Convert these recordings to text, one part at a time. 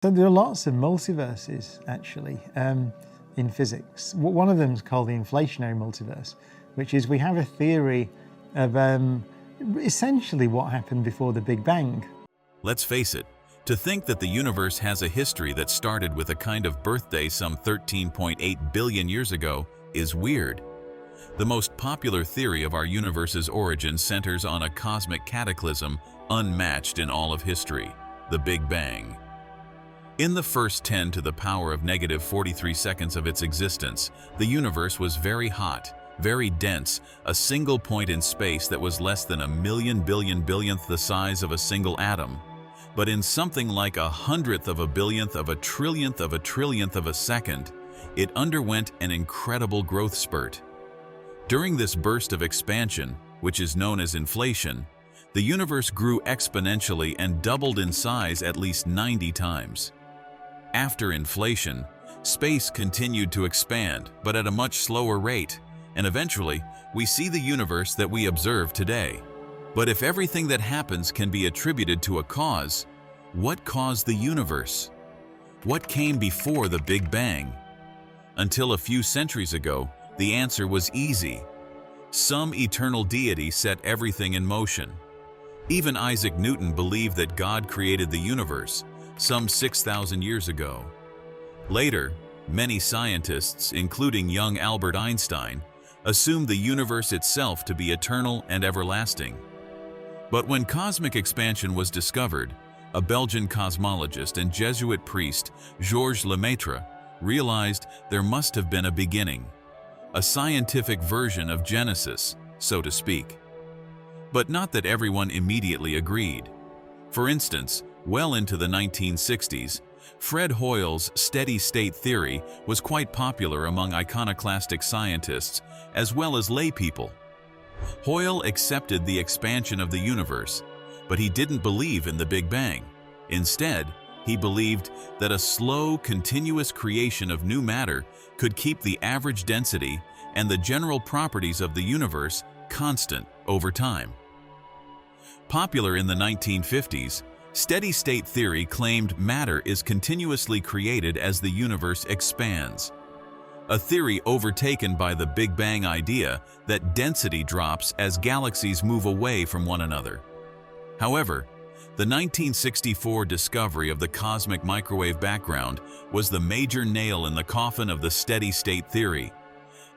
So there are lots of multiverses, actually, in physics. One of them is called the inflationary multiverse, which is we have a theory of essentially what happened before the Big Bang. Let's face it, to think that the universe has a history that started with a kind of birthday some 13.8 billion years ago is weird. The most popular theory of our universe's origin centers on a cosmic cataclysm unmatched in all of history, the Big Bang. In the first 10 to the power of negative 43 seconds of its existence, the universe was very hot, very dense, a single point in space that was less than a million billion billionth the size of a single atom. But in something like a hundredth of a billionth of a trillionth of a trillionth of a second, it underwent an incredible growth spurt. During this burst of expansion, which is known as inflation, the universe grew exponentially and doubled in size at least 90 times. After inflation, space continued to expand, but at a much slower rate, and eventually, we see the universe that we observe today. But if everything that happens can be attributed to a cause, what caused the universe? What came before the Big Bang? Until a few centuries ago, the answer was easy. Some eternal deity set everything in motion. Even Isaac Newton believed that God created the universe some 6,000 years ago. Later, many scientists, including young Albert Einstein, assumed the universe itself to be eternal and everlasting. But when cosmic expansion was discovered, a Belgian cosmologist and Jesuit priest, Georges Lemaitre, realized there must have been a beginning, a scientific version of Genesis, so to speak. But not that everyone immediately agreed. For instance, well into the 1960s, Fred Hoyle's steady-state theory was quite popular among iconoclastic scientists as well as laypeople. Hoyle accepted the expansion of the universe, but he didn't believe in the Big Bang. Instead, he believed that a slow, continuous creation of new matter could keep the average density and the general properties of the universe constant over time. Popular in the 1950s, steady-state theory claimed matter is continuously created as the universe expands, a theory overtaken by the Big Bang idea that density drops as galaxies move away from one another. However, the 1964 discovery of the cosmic microwave background was the major nail in the coffin of the steady-state theory.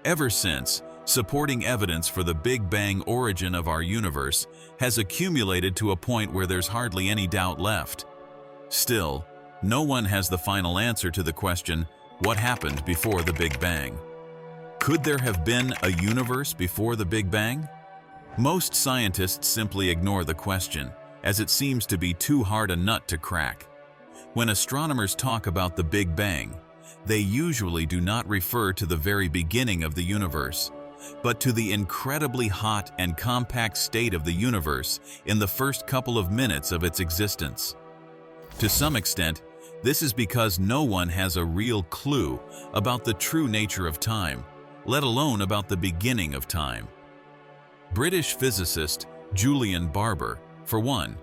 Ever since, supporting evidence for the Big Bang origin of our universe has accumulated to a point where there's hardly any doubt left. Still, no one has the final answer to the question, what happened before the Big Bang? Could there have been a universe before the Big Bang? Most scientists simply ignore the question, as it seems to be too hard a nut to crack. When astronomers talk about the Big Bang, they usually do not refer to the very beginning of the universe, but to the incredibly hot and compact state of the universe in the first couple of minutes of its existence. To some extent, this is because no one has a real clue about the true nature of time, let alone about the beginning of time. British physicist Julian Barber, for one,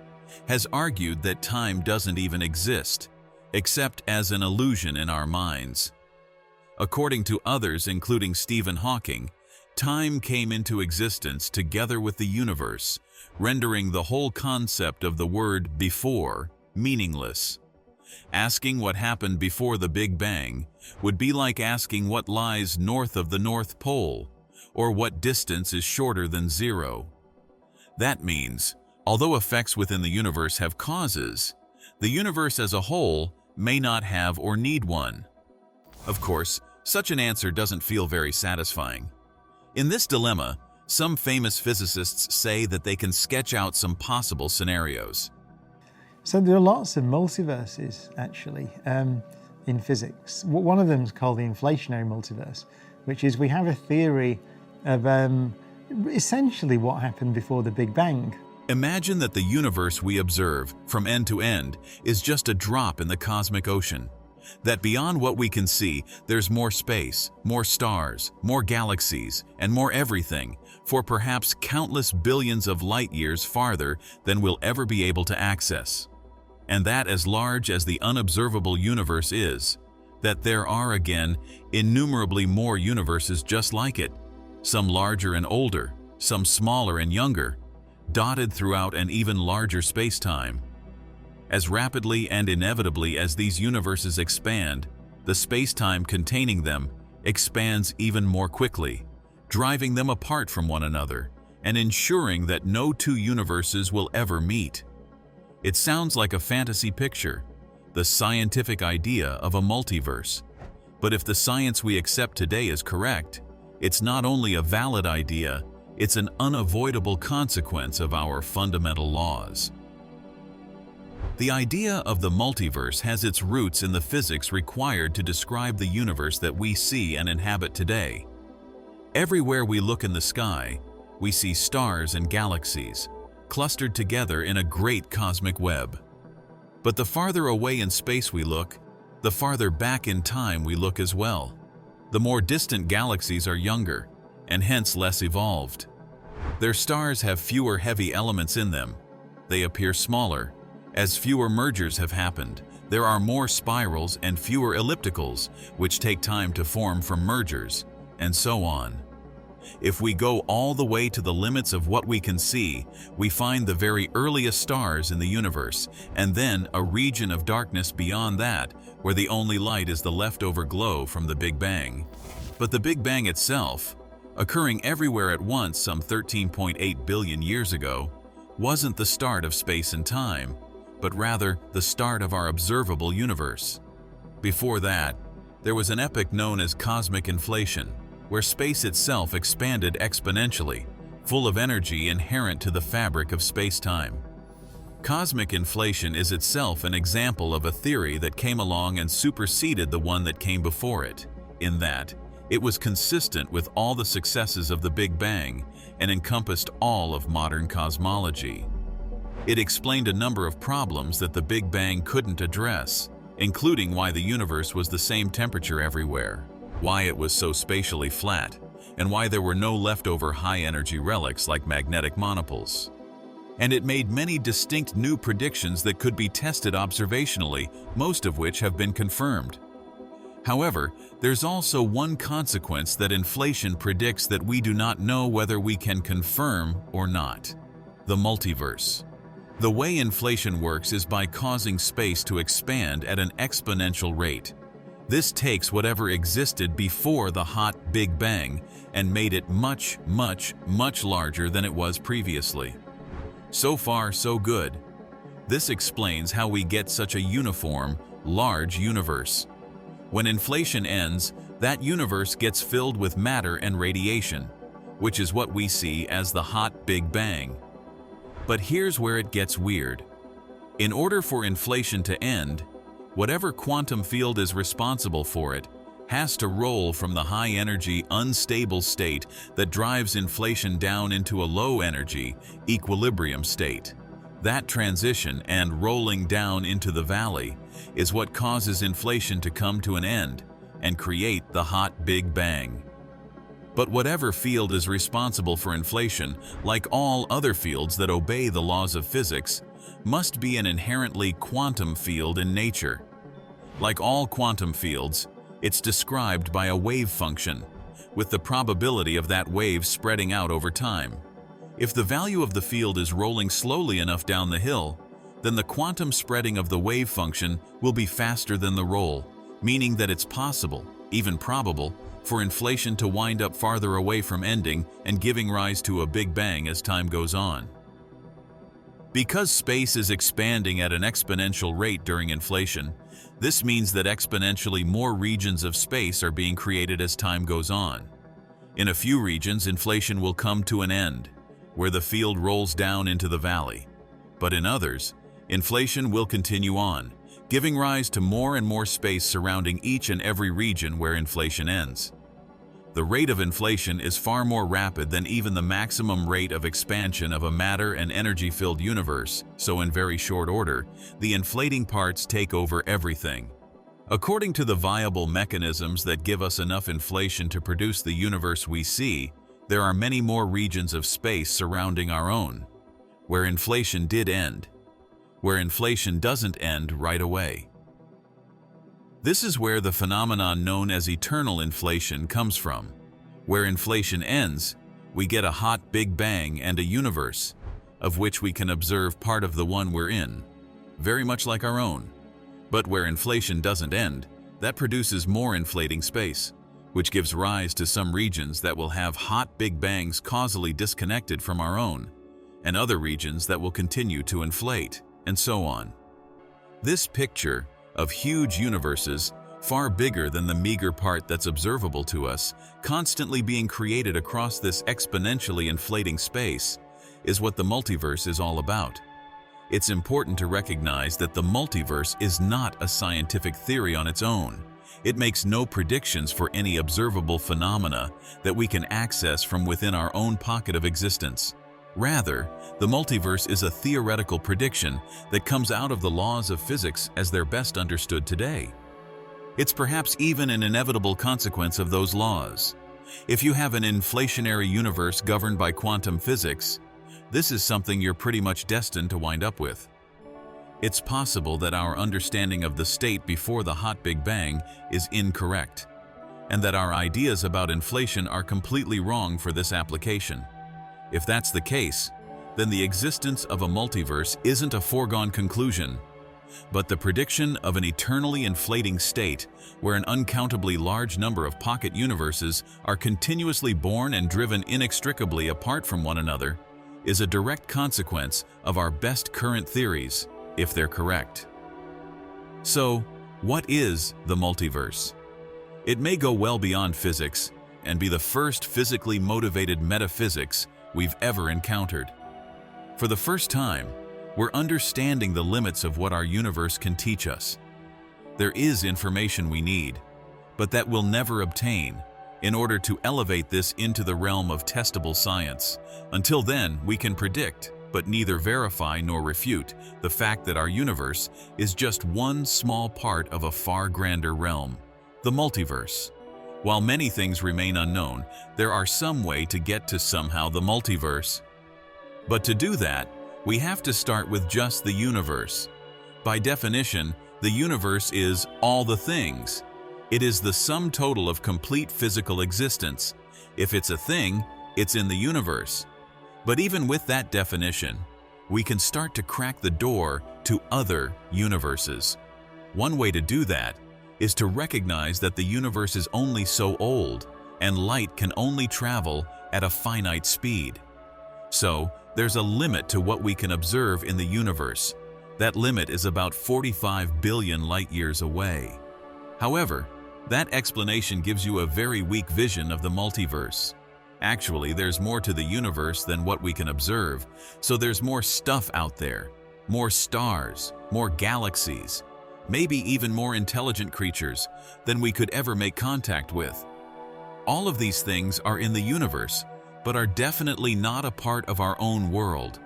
has argued that time doesn't even exist, except as an illusion in our minds. According to others, including Stephen Hawking, time came into existence together with the universe, rendering the whole concept of the word before meaningless. Asking what happened before the Big Bang would be like asking what lies north of the North Pole, or what distance is shorter than zero. That means, although effects within the universe have causes, the universe as a whole may not have or need one. Of course, such an answer doesn't feel very satisfying. In this dilemma, some famous physicists say that they can sketch out some possible scenarios. So there are lots of multiverses, actually, in physics. One of them is called the inflationary multiverse, which is we have a theory of essentially what happened before the Big Bang. Imagine that the universe we observe, from end to end, is just a drop in the cosmic ocean. That beyond what we can see, there's more space, more stars, more galaxies, and more everything, for perhaps countless billions of light years farther than we'll ever be able to access. and that as large as the unobservable universe is, that there are again innumerably more universes just like it, some larger and older, some smaller and younger, dotted throughout an even larger space-time. As rapidly and inevitably as these universes expand, the space-time containing them expands even more quickly, driving them apart from one another and ensuring that no two universes will ever meet. It sounds like a fantasy picture, the scientific idea of a multiverse. But if the science we accept today is correct, it's not only a valid idea, it's an unavoidable consequence of our fundamental laws. The idea of the multiverse has its roots in the physics required to describe the universe that we see and inhabit today. Everywhere we look in the sky, we see stars and galaxies, clustered together in a great cosmic web. But the farther away in space we look, the farther back in time we look as well. The more distant galaxies are younger, and hence less evolved. Their stars have fewer heavy elements in them. They appear smaller. As fewer mergers have happened, there are more spirals and fewer ellipticals, which take time to form from mergers, and so on. If we go all the way to the limits of what we can see, we find the very earliest stars in the universe, and then a region of darkness beyond that, where the only light is the leftover glow from the Big Bang. But the Big Bang itself, occurring everywhere at once some 13.8 billion years ago, wasn't the start of space and time, but rather the start of our observable universe. Before that, there was an epoch known as cosmic inflation, where space itself expanded exponentially, full of energy inherent to the fabric of space-time. Cosmic inflation is itself an example of a theory that came along and superseded the one that came before it, in that it was consistent with all the successes of the Big Bang and encompassed all of modern cosmology. It explained a number of problems that the Big Bang couldn't address, including why the universe was the same temperature everywhere, why it was so spatially flat, and why there were no leftover high-energy relics like magnetic monopoles. And it made many distinct new predictions that could be tested observationally, most of which have been confirmed. However, there's also one consequence that inflation predicts that we do not know whether we can confirm or not: the multiverse. The way inflation works is by causing space to expand at an exponential rate. This takes whatever existed before the hot Big Bang and made it much, much, much larger than it was previously. So far, so good. This explains how we get such a uniform, large universe. When inflation ends, that universe gets filled with matter and radiation, which is what we see as the hot Big Bang. But here's where it gets weird. In order for inflation to end, whatever quantum field is responsible for it has to roll from the high-energy, unstable state that drives inflation down into a low-energy, equilibrium state. That transition and rolling down into the valley is what causes inflation to come to an end and create the hot Big Bang. But whatever field is responsible for inflation, like all other fields that obey the laws of physics, must be an inherently quantum field in nature. Like all quantum fields, it's described by a wave function, with the probability of that wave spreading out over time. If the value of the field is rolling slowly enough down the hill, then the quantum spreading of the wave function will be faster than the roll, meaning that it's possible, even probable, for inflation to wind up farther away from ending and giving rise to a Big Bang as time goes on. Because space is expanding at an exponential rate during inflation, this means that exponentially more regions of space are being created as time goes on. In a few regions, inflation will come to an end, where the field rolls down into the valley. But in others, inflation will continue on, giving rise to more and more space surrounding each and every region where inflation ends. The rate of inflation is far more rapid than even the maximum rate of expansion of a matter and energy-filled universe, so in very short order, the inflating parts take over everything. According to the viable mechanisms that give us enough inflation to produce the universe we see, there are many more regions of space surrounding our own, where inflation did end. where inflation doesn't end right away. This is where the phenomenon known as eternal inflation comes from. Where inflation ends, we get a hot Big Bang and a universe, of which we can observe part of the one we're in, very much like our own. But where inflation doesn't end, that produces more inflating space, which gives rise to some regions that will have hot Big Bangs causally disconnected from our own, and other regions that will continue to inflate, and so on. This picture of huge universes, far bigger than the meager part that's observable to us, constantly being created across this exponentially inflating space, is what the multiverse is all about. It's important to recognize that the multiverse is not a scientific theory on its own. It makes no predictions for any observable phenomena that we can access from within our own pocket of existence. Rather, the multiverse is a theoretical prediction that comes out of the laws of physics as they're best understood today. It's perhaps even an inevitable consequence of those laws. If you have an inflationary universe governed by quantum physics, this is something you're pretty much destined to wind up with. It's possible that our understanding of the state before the hot Big Bang is incorrect, and that our ideas about inflation are completely wrong for this application. If that's the case, then the existence of a multiverse isn't a foregone conclusion, but the prediction of an eternally inflating state where an uncountably large number of pocket universes are continuously born and driven inextricably apart from one another is a direct consequence of our best current theories, if they're correct. So, what is the multiverse? It may go well beyond physics and be the first physically motivated metaphysics we've ever encountered. For the first time, we're understanding the limits of what our universe can teach us. There is information we need, but that we'll never obtain in order to elevate this into the realm of testable science. Until then, we can predict, but neither verify nor refute, the fact that our universe is just one small part of a far grander realm, the multiverse. While many things remain unknown, there are some way to get to somehow the multiverse. But to do that, we have to start with just the universe. By definition, the universe is all the things. It is the sum total of complete physical existence. If it's a thing, it's in the universe. But even with that definition, we can start to crack the door to other universes. One way to do that is to recognize that the universe is only so old, and light can only travel at a finite speed. So, there's a limit to what we can observe in the universe. That limit is about 45 billion light-years away. However, that explanation gives you a very weak vision of the multiverse. Actually, there's more to the universe than what we can observe, so there's more stuff out there, more stars, more galaxies, maybe even more intelligent creatures than we could ever make contact with. All of these things are in the universe, but are definitely not a part of our own world.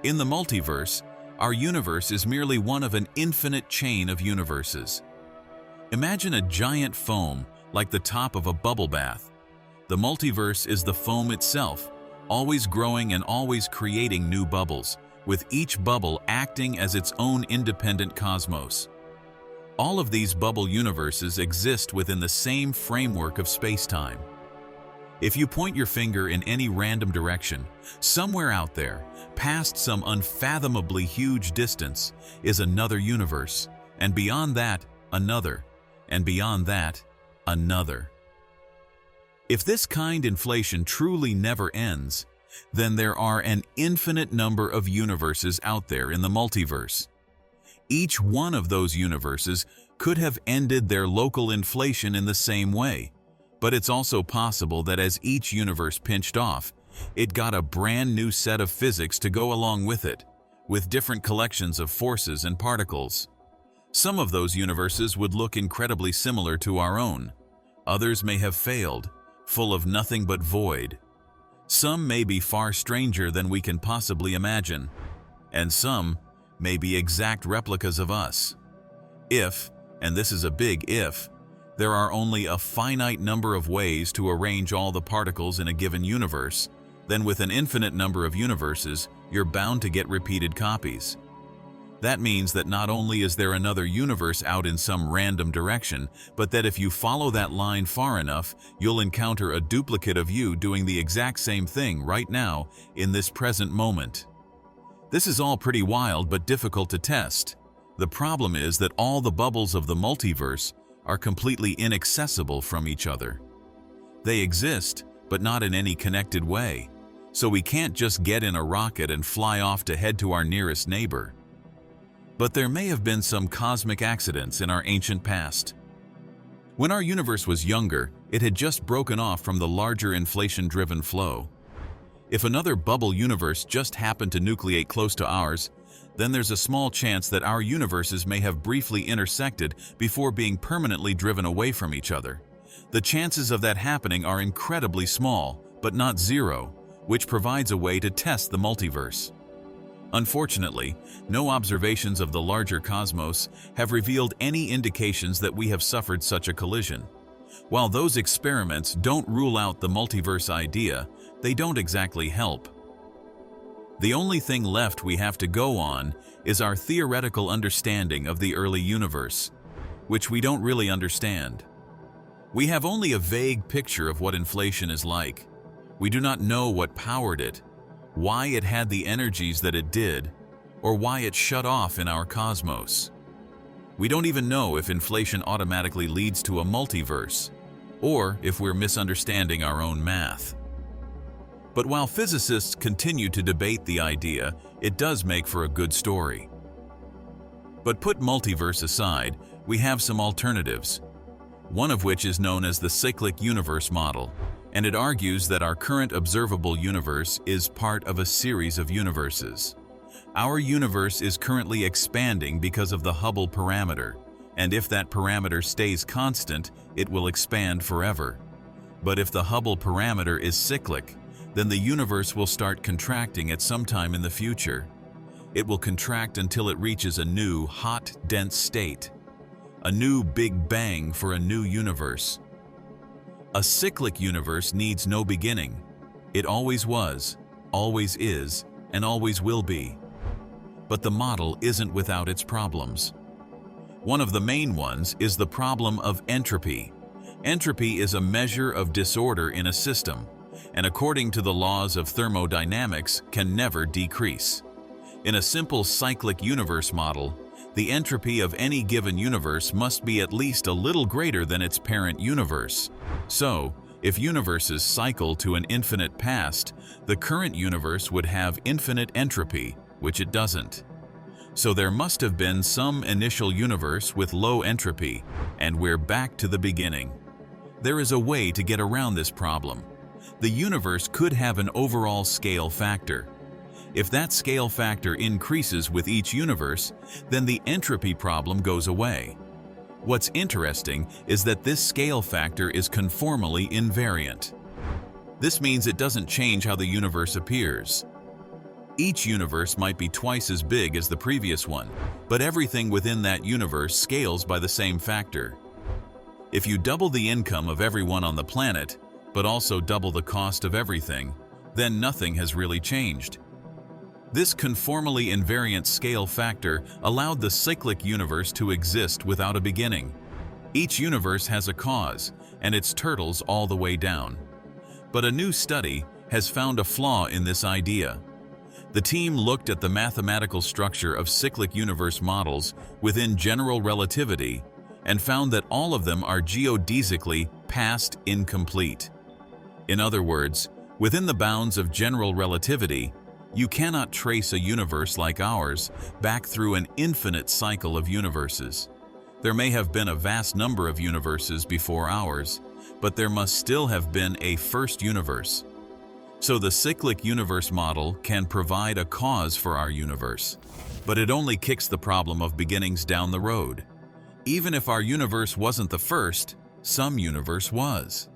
In the multiverse, our universe is merely one of an infinite chain of universes. Imagine a giant foam like the top of a bubble bath. The multiverse is the foam itself, always growing and always creating new bubbles, with each bubble acting as its own independent cosmos. All of these bubble universes exist within the same framework of space-time. If you point your finger in any random direction, somewhere out there, past some unfathomably huge distance, is another universe, and beyond that, another, and beyond that, another. If this kind inflation truly never ends, then there are an infinite number of universes out there in the multiverse. Each one of those universes could have ended their local inflation in the same way, but it's also possible that as each universe pinched off, it got a brand new set of physics to go along with it, with different collections of forces and particles. Some of those universes would look incredibly similar to our own. Others may have failed, full of nothing but void. Some may be far stranger than we can possibly imagine, and some may be exact replicas of us. If, and this is a big if, there are only a finite number of ways to arrange all the particles in a given universe, then with an infinite number of universes, you're bound to get repeated copies. That means that not only is there another universe out in some random direction, but that if you follow that line far enough, you'll encounter a duplicate of you doing the exact same thing right now, in this present moment. This is all pretty wild but difficult to test. The problem is that all the bubbles of the multiverse are completely inaccessible from each other. They exist, but not in any connected way, so we can't just get in a rocket and fly off to head to our nearest neighbor. But there may have been some cosmic accidents in our ancient past. When our universe was younger, it had just broken off from the larger inflation-driven flow. If another bubble universe just happened to nucleate close to ours, then there's a small chance that our universes may have briefly intersected before being permanently driven away from each other. The chances of that happening are incredibly small, but not zero, which provides a way to test the multiverse. Unfortunately, no observations of the larger cosmos have revealed any indications that we have suffered such a collision. While those experiments don't rule out the multiverse idea, they don't exactly help. The only thing left we have to go on is our theoretical understanding of the early universe, which we don't really understand. We have only a vague picture of what inflation is like. We do not know what powered it, why it had the energies that it did, or why it shut off in our cosmos. We don't even know if inflation automatically leads to a multiverse, or if we're misunderstanding our own math. But while physicists continue to debate the idea, it does make for a good story. But put multiverse aside, we have some alternatives, one of which is known as the cyclic universe model, and it argues that our current observable universe is part of a series of universes. Our universe is currently expanding because of the Hubble parameter, and if that parameter stays constant, it will expand forever. But if the Hubble parameter is cyclic, then the universe will start contracting at some time in the future. It will contract until it reaches a new, hot, dense state, a new Big Bang for a new universe. A cyclic universe needs no beginning. It always was, always is, and always will be. But the model isn't without its problems. One of the main ones is the problem of entropy. Entropy is a measure of disorder in a system, and according to the laws of thermodynamics, can never decrease. In a simple cyclic universe model, the entropy of any given universe must be at least a little greater than its parent universe. So, if universes cycle to an infinite past, the current universe would have infinite entropy, which it doesn't. So there must have been some initial universe with low entropy, and we're back to the beginning. There is a way to get around this problem. The universe could have an overall scale factor. If that scale factor increases with each universe, then the entropy problem goes away. What's interesting is that this scale factor is conformally invariant. This means it doesn't change how the universe appears. Each universe might be twice as big as the previous one, but everything within that universe scales by the same factor. If you double the income of everyone on the planet, but also double the cost of everything, then nothing has really changed. This conformally invariant scale factor allowed the cyclic universe to exist without a beginning. Each universe has a cause, and it's turtles all the way down. But a new study has found a flaw in this idea. The team looked at the mathematical structure of cyclic universe models within general relativity and found that all of them are geodesically past incomplete. In other words, within the bounds of general relativity, you cannot trace a universe like ours back through an infinite cycle of universes. There may have been a vast number of universes before ours, but there must still have been a first universe. So the cyclic universe model can provide a cause for our universe, but it only kicks the problem of beginnings down the road. Even if our universe wasn't the first, some universe was.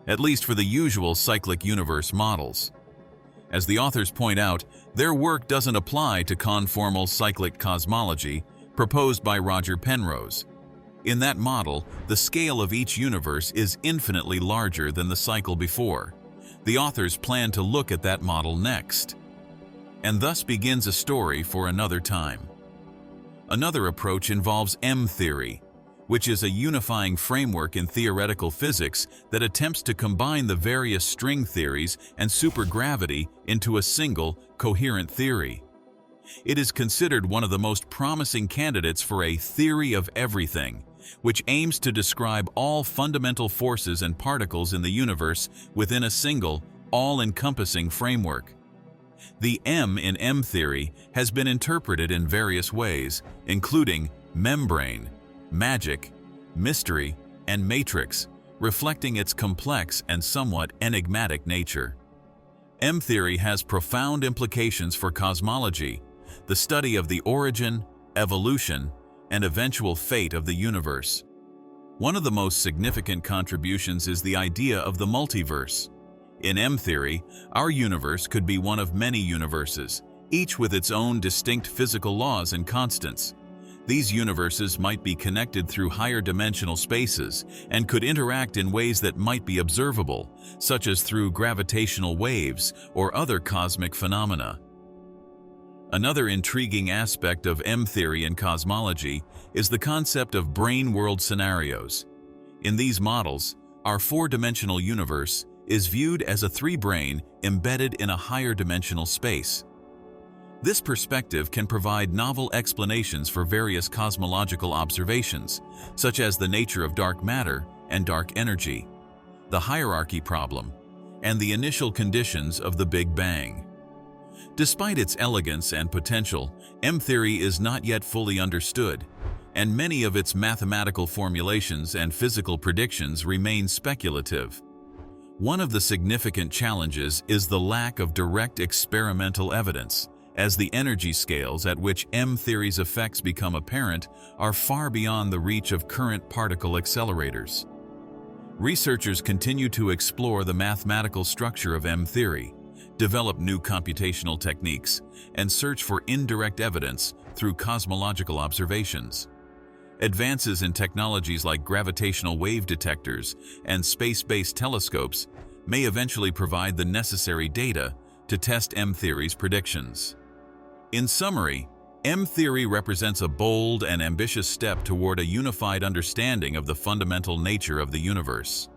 At least for the usual cyclic universe models. As the authors point out, their work doesn't apply to conformal cyclic cosmology proposed by Roger Penrose. In that model, the scale of each universe is infinitely larger than the cycle before. The authors plan to look at that model next. And thus begins a story for another time. Another approach involves M-theory, which is a unifying framework in theoretical physics that attempts to combine the various string theories and supergravity into a single, coherent theory. It is considered one of the most promising candidates for a theory of everything, which aims to describe all fundamental forces and particles in the universe within a single, all-encompassing framework. The M in M-theory has been interpreted in various ways, including membrane, magic, mystery, and matrix, reflecting its complex and somewhat enigmatic nature. M-theory has profound implications for cosmology, the study of the origin, evolution, and eventual fate of the universe. One of the most significant contributions is the idea of the multiverse. In M-theory, our universe could be one of many universes, each with its own distinct physical laws and constants. These universes might be connected through higher dimensional spaces and could interact in ways that might be observable, such as through gravitational waves or other cosmic phenomena. Another intriguing aspect of M-theory in cosmology is the concept of brane-world scenarios. In these models, our four-dimensional universe is viewed as a three-brane embedded in a higher dimensional space. This perspective can provide novel explanations for various cosmological observations, such as the nature of dark matter and dark energy, the hierarchy problem, and the initial conditions of the Big Bang. Despite its elegance and potential, M-theory is not yet fully understood, and many of its mathematical formulations and physical predictions remain speculative. One of the significant challenges is the lack of direct experimental evidence, as the energy scales at which M-theory's effects become apparent are far beyond the reach of current particle accelerators. Researchers continue to explore the mathematical structure of M-theory, develop new computational techniques, and search for indirect evidence through cosmological observations. Advances in technologies like gravitational wave detectors and space-based telescopes may eventually provide the necessary data to test M-theory's predictions. In summary, M-theory represents a bold and ambitious step toward a unified understanding of the fundamental nature of the universe.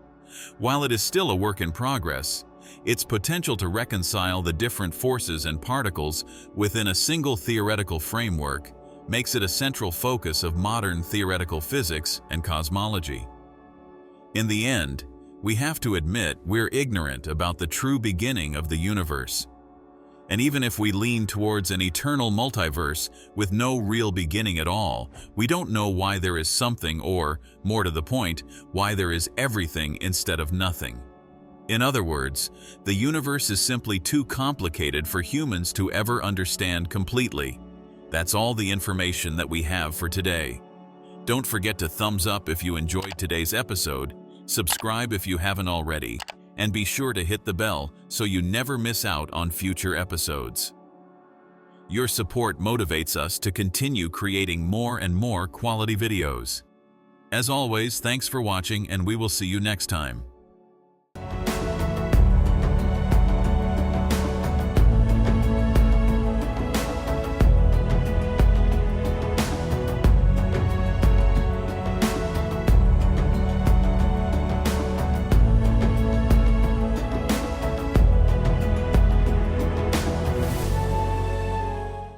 While it is still a work in progress, its potential to reconcile the different forces and particles within a single theoretical framework makes it a central focus of modern theoretical physics and cosmology. In the end, we have to admit we're ignorant about the true beginning of the universe. And even if we lean towards an eternal multiverse with no real beginning at all, we don't know why there is something or, more to the point, why there is everything instead of nothing. In other words, the universe is simply too complicated for humans to ever understand completely. That's all the information that we have for today. Don't forget to thumbs up if you enjoyed today's episode, subscribe if you haven't already, and be sure to hit the bell so you never miss out on future episodes. Your support motivates us to continue creating more and more quality videos. As always, thanks for watching, and we will see you next time.